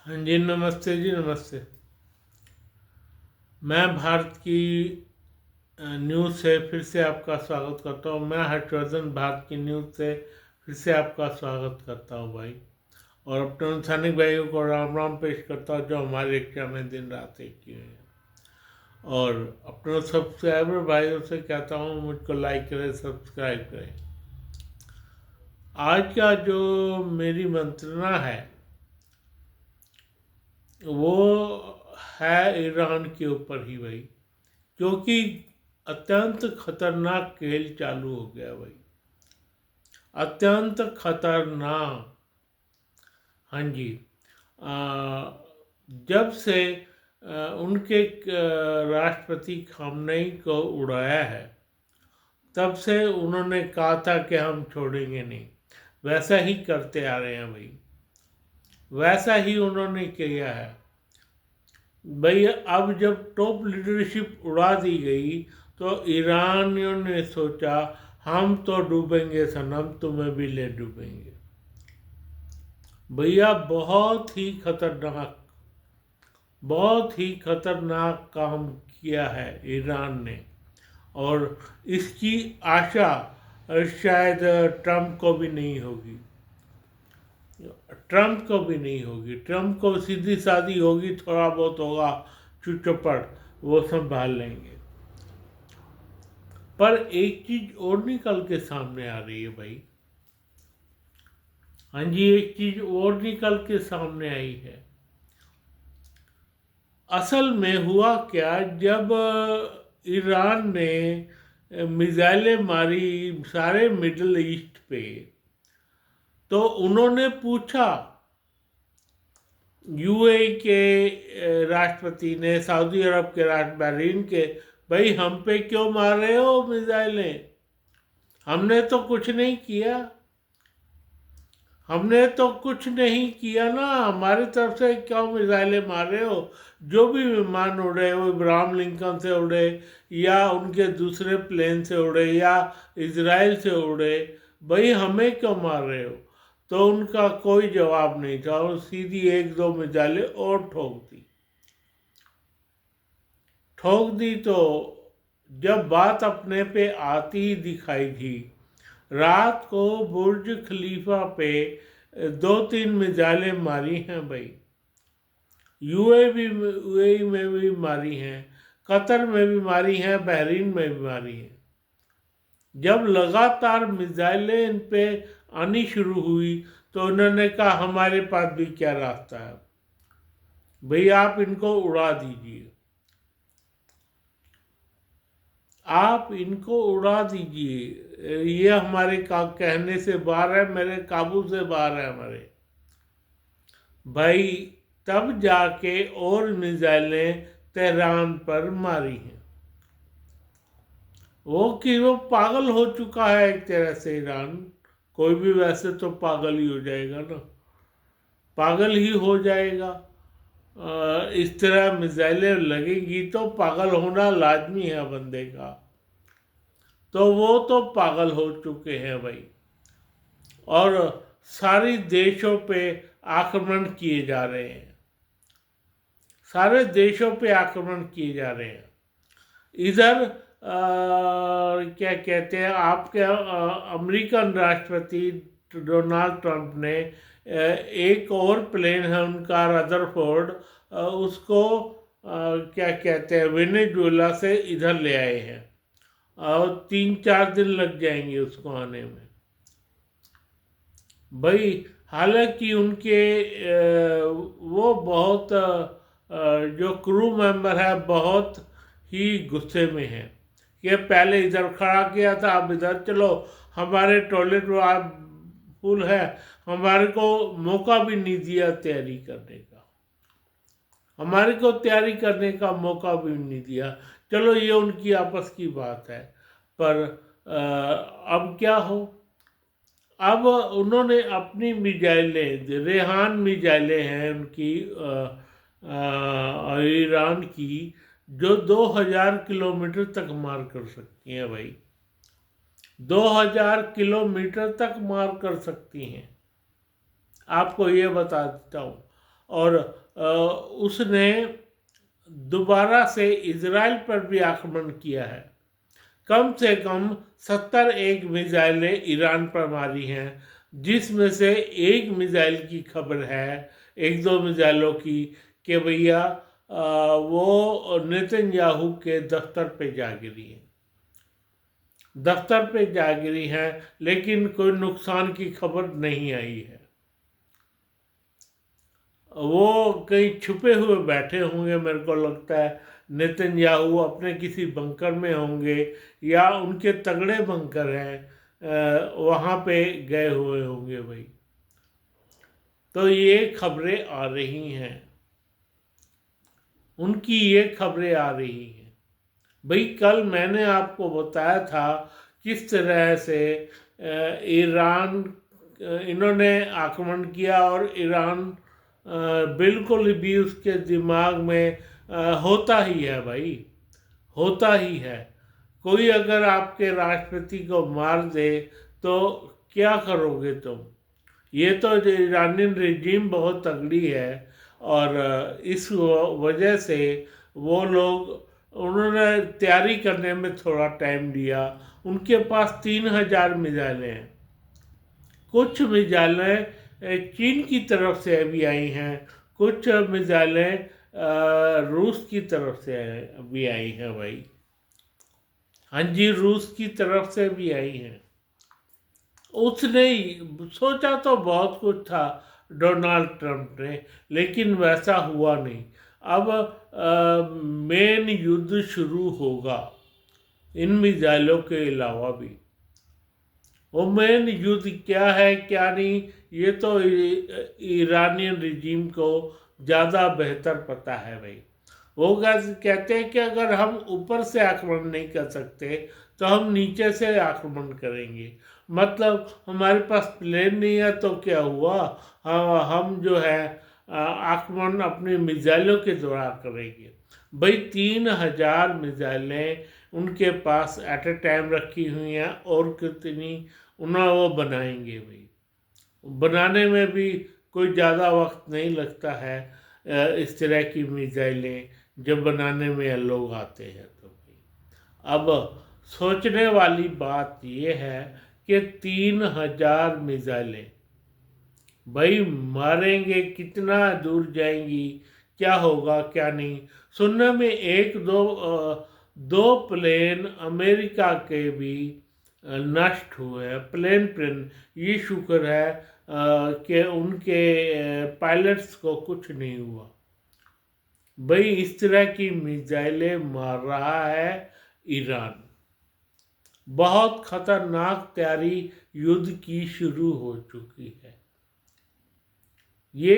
हाँ जी, नमस्ते जी, नमस्ते। मैं भारत की न्यूज़ से फिर से आपका स्वागत करता हूँ। मैं हर्षवर्धन भारत की न्यूज़ से फिर से आपका स्वागत करता हूँ भाई। और अपने सैनिक भाइयों को राम राम पेश करता हूँ जो हमारी रक्षा में दिन रात एक किए हैं। और अपने सब्सक्राइबर भाइयों से कहता हूँ मुझको लाइक करें, सब्सक्राइब करें। आज का जो मेरी मंत्रणा है वो है ईरान के ऊपर ही भाई, क्योंकि अत्यंत खतरनाक खेल चालू हो गया भाई। अत्यंत खतरनाक। हाँ जी। आ, जब से उनके राष्ट्रपति खामनेई को उड़ाया है, तब से उन्होंने कहा था कि हम छोड़ेंगे नहीं। वैसा ही करते आ रहे हैं भाई, वैसा ही उन्होंने किया है भाई। अब जब टॉप लीडरशिप उड़ा दी गई तो ईरानियों ने सोचा हम तो डूबेंगे सनम, तुम्हें भी ले डूबेंगे। भैया बहुत ही खतरनाक काम किया है ईरान ने। और इसकी आशा शायद ट्रम्प को भी नहीं होगी। ट्रम्प को भी नहीं होगी। ट्रम्प को सीधी सादी होगी, थोड़ा बहुत होगा चुटपट, वो संभाल लेंगे। पर एक चीज और निकल के सामने आ रही है भाई। हाँ जी, एक चीज और निकल के सामने आई है। असल में हुआ क्या, जब ईरान ने मिसाइलें मारी सारे मिडल ईस्ट पे, तो उन्होंने पूछा यूएई के राष्ट्रपति ने, सऊदी अरब के राष्ट्र बहरीन के, भाई हम पे क्यों मार रहे हो मिसाइलें? हमने तो कुछ नहीं किया। हमने तो कुछ नहीं किया ना, हमारी तरफ से क्यों मिसाइलें मार रहे हो? जो भी विमान उड़े, वो इब्राहिम लिंकन से उड़े या उनके दूसरे प्लेन से उड़े या इजराइल से उड़े, भाई हमें क्यों मार रहे हो? तो उनका कोई जवाब नहीं था और सीधी एक दो मिसाइलें और ठोक दी। तो जब बात अपने पे आती ही दिखाई थी, रात को बुर्ज खलीफा पे दो तीन मिसाइलें मारी हैं भाई। यूएई में भी मारी हैं, कतर में भी मारी हैं, बहरीन में भी मारी हैं। जब लगातार मिसाइलें इन पे आनी शुरू हुई तो उन्होंने कहा हमारे पास भी क्या रास्ता है भाई, आप इनको उड़ा दीजिए। आप इनको उड़ा दीजिए, ये हमारे कहने से बाहर है, मेरे काबू से बाहर है हमारे भाई। तब जाके और मिसाइलें तेहरान पर मारी हैं। वो पागल हो चुका है एक तरह से ईरान। कोई भी वैसे तो पागल ही हो जाएगा ना, पागल ही हो जाएगा। इस तरह मिसाइलें लगेंगी तो पागल होना लाजमी है बंदे का। तो वो तो पागल हो चुके हैं भाई। और सारी देशों पे आक्रमण किए जा रहे हैं, सारे देशों पे आक्रमण किए जा रहे हैं। इधर क्या कहते हैं आपके अमेरिकन राष्ट्रपति डोनाल्ड ट्रंप ने एक और प्लेन है उनका रदरफोर्ड, उसको क्या कहते हैं वेनेजुएला से इधर ले आए हैं और 3-4 दिन लग जाएंगे उसको आने में भाई। हालांकि उनके वो बहुत जो क्रू मेंबर है बहुत ही गुस्से में है कि पहले इधर खड़ा किया था, अब इधर चलो, हमारे टॉयलेट फुल है, हमारे को मौका भी नहीं दिया तैयारी करने का, हमारे को तैयारी करने का मौका भी नहीं दिया। चलो ये उनकी आपस की बात है, पर अब क्या हो। अब उन्होंने अपनी मिसाइलें, रेहान मिसाइलें हैं उनकी ईरान की, जो 2000 किलोमीटर तक मार कर सकती हैं भाई। 2000 किलोमीटर तक मार कर सकती हैं, आपको ये बता देता हूँ। और उसने दोबारा से इजराइल पर भी आक्रमण किया है। कम से कम 71 मिसाइलें ईरान पर मारी हैं, जिसमें से एक मिसाइल की खबर है, एक दो मिसाइलों की, कि भैया वो नेतन्याहू के दफ्तर पे जा गिरी है। दफ्तर पे जा गिरी हैं, लेकिन कोई नुकसान की खबर नहीं आई है। वो कहीं छुपे हुए बैठे होंगे, मेरे को लगता है नेतन्याहू अपने किसी बंकर में होंगे, या उनके तगड़े बंकर हैं, वहाँ पे गए हुए होंगे भाई। तो ये खबरें आ रही हैं, उनकी ये खबरें आ रही हैं भाई। कल मैंने आपको बताया था किस तरह से ईरान, इन्होंने आक्रमण किया, और ईरान बिल्कुल भी उसके दिमाग में होता ही है भाई, होता ही है। कोई अगर आपके राष्ट्रपति को मार दे तो क्या करोगे तुम? ये तो ईरानियन रिजीम बहुत तगड़ी है, और इस वजह से वो लोग, उन्होंने तैयारी करने में थोड़ा टाइम लिया। उनके पास 3000 मिसाइलें हैं। कुछ मिसाइलें चीन की तरफ से भी आई हैं, कुछ मिसाइलें रूस की तरफ से भी आई हैं भाई। हाँ जी, रूस की तरफ से भी आई हैं। उसने सोचा तो बहुत कुछ था डोनाल्ड ट्रंप ने, लेकिन वैसा हुआ नहीं। अब मेन युद्ध शुरू होगा इन मिसाइलों के अलावा भी। वो मेन युद्ध क्या है क्या नहीं, ये तो ईरानियन रिजीम को ज़्यादा बेहतर पता है भाई। वो कहते हैं कि अगर हम ऊपर से आक्रमण नहीं कर सकते तो हम नीचे से आक्रमण करेंगे। मतलब हमारे पास प्लेन नहीं है तो क्या हुआ, हम जो है आक्रमण अपनी मिसाइलों के द्वारा करेंगे भाई। 3000 मिसाइलें उनके पास एट ए टाइम रखी हुई हैं, और कितनी उन्हें वो बनाएंगे भाई। बनाने में भी कोई ज़्यादा वक्त नहीं लगता है। इस तरह की मिसाइलें जब बनाने में लोग आते हैं तो भाई, अब सोचने वाली बात ये है कि 3000 मिसाइलें भाई मारेंगे, कितना दूर जाएंगी, क्या होगा क्या नहीं। सुनने में एक दो प्लेन अमेरिका के भी नष्ट हुए हैं। प्लेन ये शुक्र है कि उनके पायलट्स को कुछ नहीं हुआ भाई। इस तरह की मिसाइलें मार रहा है ईरान। बहुत खतरनाक तैयारी युद्ध की शुरू हो चुकी है। ये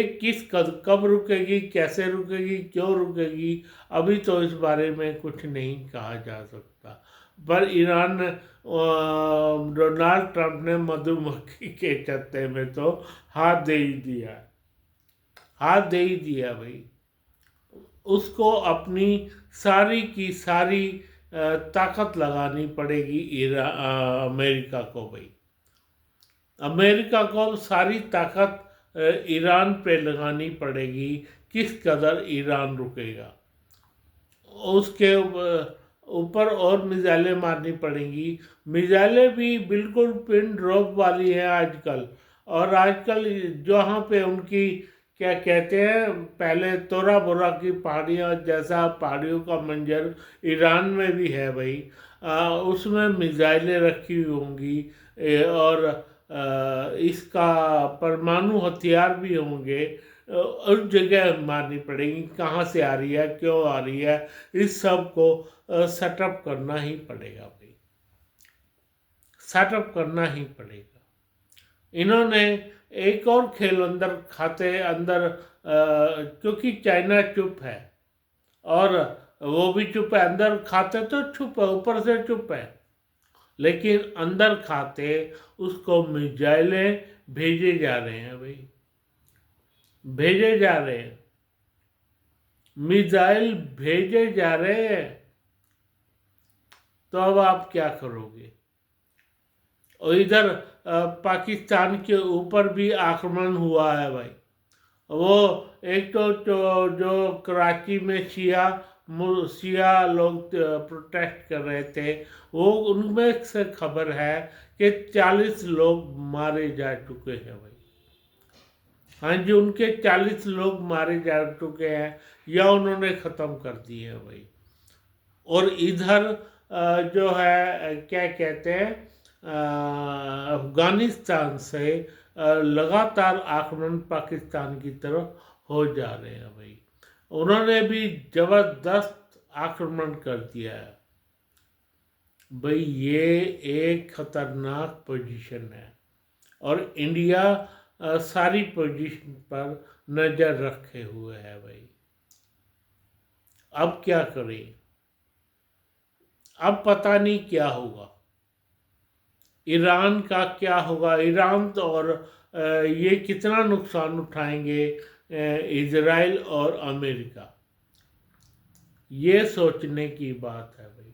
कब रुकेगी, कैसे रुकेगी, क्यों रुकेगी, अभी तो इस बारे में कुछ नहीं कहा जा सकता। पर ईरान, डोनाल्ड ट्रंप ने मधुमक्खी के छत्ते में तो हाथ दे ही दिया, हाथ दे ही दिया भाई। उसको अपनी सारी की सारी ताकत लगानी पड़ेगी अमेरिका को भाई। अमेरिका को सारी ताकत ईरान पे लगानी पड़ेगी। किस कदर ईरान रुकेगा, उसके ऊपर और मिसाइलें मारनी पड़ेंगी। मिसाइलें भी बिल्कुल पिन ड्रॉप वाली हैं आजकल। और आजकल जहाँ पे उनकी क्या कहते हैं, पहले तोरा बोरा की पहाड़ियाँ जैसा पहाड़ियों का मंजर ईरान में भी है भाई। उसमें मिसाइलें रखी हुई होंगी, और इसका परमाणु हथियार भी होंगे। उस जगह मारनी पड़ेगी, कहाँ से आ रही है, क्यों आ रही है, इस सब को सेटअप करना ही पड़ेगा भाई, सेटअप करना ही पड़ेगा। इन्होंने एक और खेल अंदर खाते अंदर, क्योंकि चाइना चुप है और वो भी चुप है। अंदर खाते तो चुप है, ऊपर से चुप है, लेकिन अंदर खाते उसको मिसाइलें भेजे जा रहे हैं भाई, भेजे जा रहे हैं, मिसाइल भेजे जा रहे हैं। तो अब आप क्या करोगे? और इधर पाकिस्तान के ऊपर भी आक्रमण हुआ है भाई। वो एक तो जो कराची में शिया लोग प्रोटेस्ट कर रहे थे, वो उनमें से खबर है कि 40 लोग मारे जा चुके हैं भाई। हाँ जी, उनके 40 लोग मारे जा चुके हैं या उन्होंने ख़त्म कर दिए हैं भाई। और इधर जो है क्या कहते हैं, अफगानिस्तान से लगातार आक्रमण पाकिस्तान की तरफ हो जा रहे हैं भाई। उन्होंने भी ज़बरदस्त आक्रमण कर दिया है भाई। ये एक खतरनाक पोजीशन है और इंडिया सारी पोजीशन पर नज़र रखे हुए है भाई। अब क्या करें, अब पता नहीं क्या होगा, ईरान का क्या होगा। ईरान तो और ये कितना नुकसान उठाएंगे इजराइल और अमेरिका, ये सोचने की बात है भाई,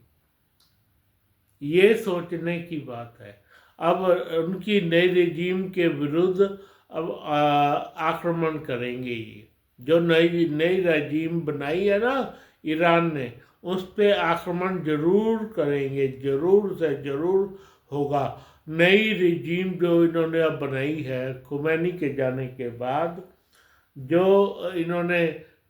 ये सोचने की बात है। अब उनकी नई रिजीम के विरुद्ध अब आक्रमण करेंगे। ये जो नई नई रजीम बनाई है ना ईरान ने, उस पर आक्रमण जरूर करेंगे, जरूर से जरूर होगा। नई रिजीम जो इन्होंने अब बनाई है खुमैनी के जाने के बाद, जो इन्होंने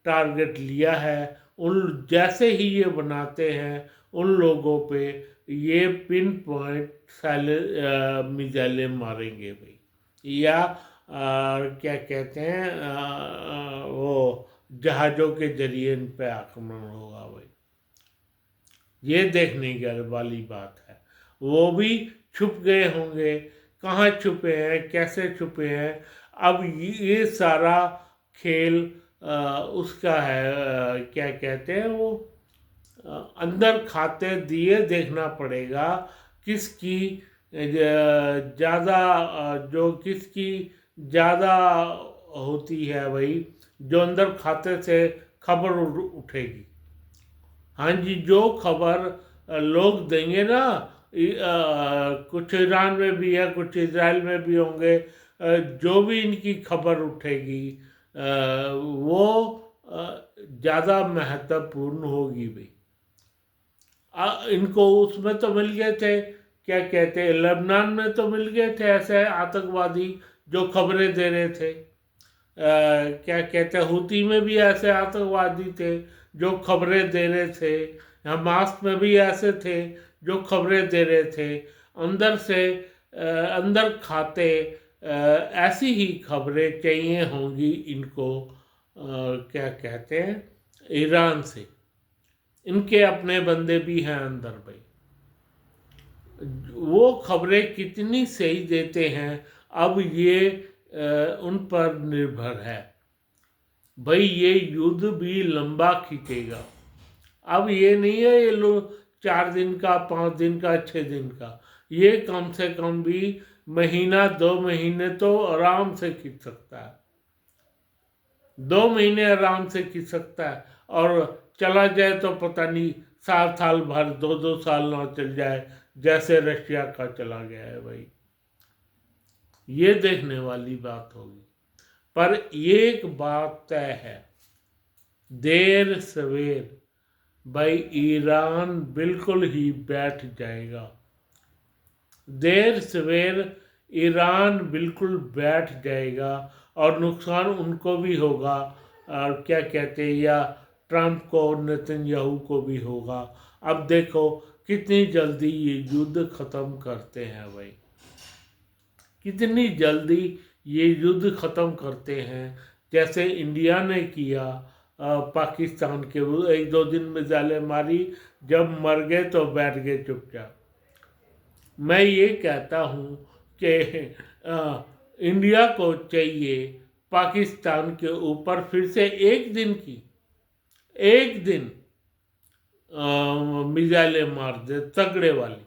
टारगेट लिया है, उन जैसे ही ये बनाते हैं उन लोगों पे ये पिन पॉइंट मिसाइलें मारेंगे भाई, या क्या कहते हैं वो जहाज़ों के जरिए इन पे आक्रमण होगा भाई। ये देखने वाली बात है। वो भी छुप गए होंगे, कहाँ छुपे हैं, कैसे छुपे हैं। अब ये सारा खेल उसका है, क्या कहते हैं वो, अंदर खाते दिए देखना पड़ेगा किसकी ज़्यादा, जो किसकी ज़्यादा होती है भाई, जो अंदर खाते से खबर उठेगी। हाँ जी, जो खबर लोग देंगे ना, कुछ ईरान में भी है, कुछ इजराइल में भी होंगे, जो भी इनकी खबर उठेगी वो ज़्यादा महत्वपूर्ण होगी भाई। इनको उसमें तो मिल गए थे, क्या कहते हैं, लेबनान में तो मिल गए थे ऐसे आतंकवादी जो खबरें दे रहे थे। क्या कहते हैं, हुती में भी ऐसे आतंकवादी थे जो खबरें दे रहे थे। हमास में भी ऐसे थे जो खबरें दे रहे थे। अंदर से अंदर खाते ऐसी ही खबरें चाहिए होंगी इनको, क्या कहते हैं, ईरान से। इनके अपने बंदे भी हैं अंदर भाई। वो खबरें कितनी सही देते हैं अब ये उन पर निर्भर है भाई। ये युद्ध भी लंबा खींचेगा। अब ये नहीं है ये लोग 4 दिन का, 5 दिन का, 6 दिन का, ये कम से कम भी महीना 2 महीने तो आराम से खींच सकता है। 2 महीने आराम से खींच सकता है, और चला जाए तो पता नहीं साल भर, 2 साल ना चल जाए जैसे रशिया का चला गया है भाई। ये देखने वाली बात होगी। पर एक बात तय है, देर सवेर भाई ईरान बिल्कुल ही बैठ जाएगा। देर सवेर ईरान बिल्कुल बैठ जाएगा और नुकसान उनको भी होगा, और क्या कहते हैं, या ट्रंप को, नेतन्याहू को भी होगा। अब देखो कितनी जल्दी ये युद्ध ख़त्म करते हैं भाई, कितनी जल्दी ये युद्ध ख़त्म करते हैं। जैसे इंडिया ने किया पाकिस्तान के, 1-2 दिन मिसाइलें मारी, जब मर गए तो बैठ गए चुपचाप। मैं ये कहता हूँ कि इंडिया को चाहिए पाकिस्तान के ऊपर फिर से एक दिन मिसाइलें मार दे तगड़े वाली,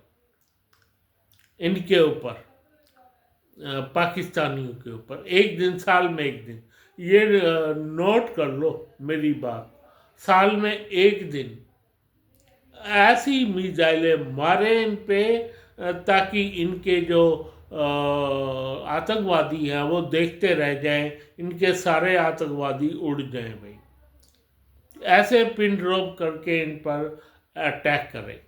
इनके ऊपर, पाकिस्तानियों के ऊपर, एक दिन, साल में एक दिन। ये नोट कर लो मेरी बात, साल में एक दिन ऐसी मिसाइलें मारे इन पे, ताकि इनके जो आतंकवादी हैं वो देखते रह जाएं, इनके सारे आतंकवादी उड़ जाएं भाई। ऐसे पिन ड्रॉप करके इन पर अटैक करें।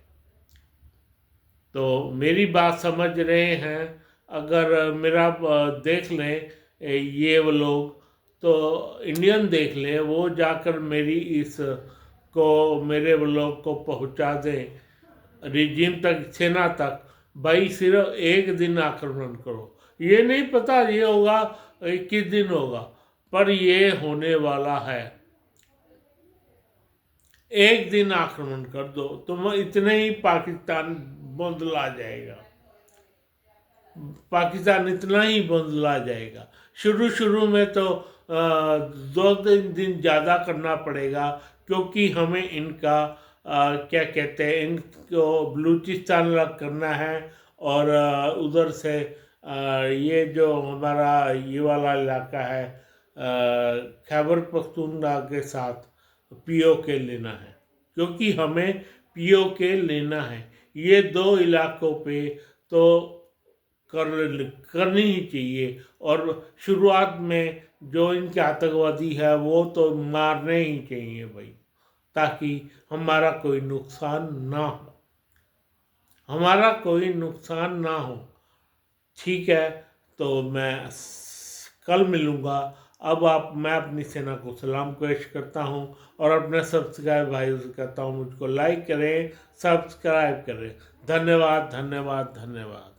तो मेरी बात समझ रहे हैं? अगर मेरा देख लें ये वो लोग, तो इंडियन देख लें, वो जाकर मेरी इस को मेरे व्लॉग को पहुंचा दें रिजीम तक, सेना तक। भाई सिर्फ एक दिन आक्रमण करो, ये नहीं पता ये होगा 21 दिन होगा, पर ये होने वाला है। एक दिन आक्रमण कर दो तो इतने ही पाकिस्तान बंदला जाएगा, पाकिस्तान इतना ही बंदला जाएगा। शुरू शुरू में तो 2-3 दिन ज़्यादा करना पड़ेगा, क्योंकि हमें इनका क्या कहते हैं, इनको बलूचिस्तान अलग करना है, और उधर से ये जो हमारा ये वाला इलाका है खैबर पख्तूनख्वा के साथ पीओके लेना है, क्योंकि हमें पीओके लेना है। ये 2 इलाकों पे तो करनी ही चाहिए, और शुरुआत में जो इनके आतंकवादी है वो तो मारने ही चाहिए भाई, ताकि हमारा कोई नुकसान ना हो, हमारा कोई नुकसान ना हो। ठीक है, तो मैं कल मिलूँगा। अब मैं अपनी सेना को सलाम पेश करता हूँ, और अपने सब्सक्राइब भाइयों से कहता हूँ मुझको लाइक करें, सब्सक्राइब करें। धन्यवाद, धन्यवाद, धन्यवाद।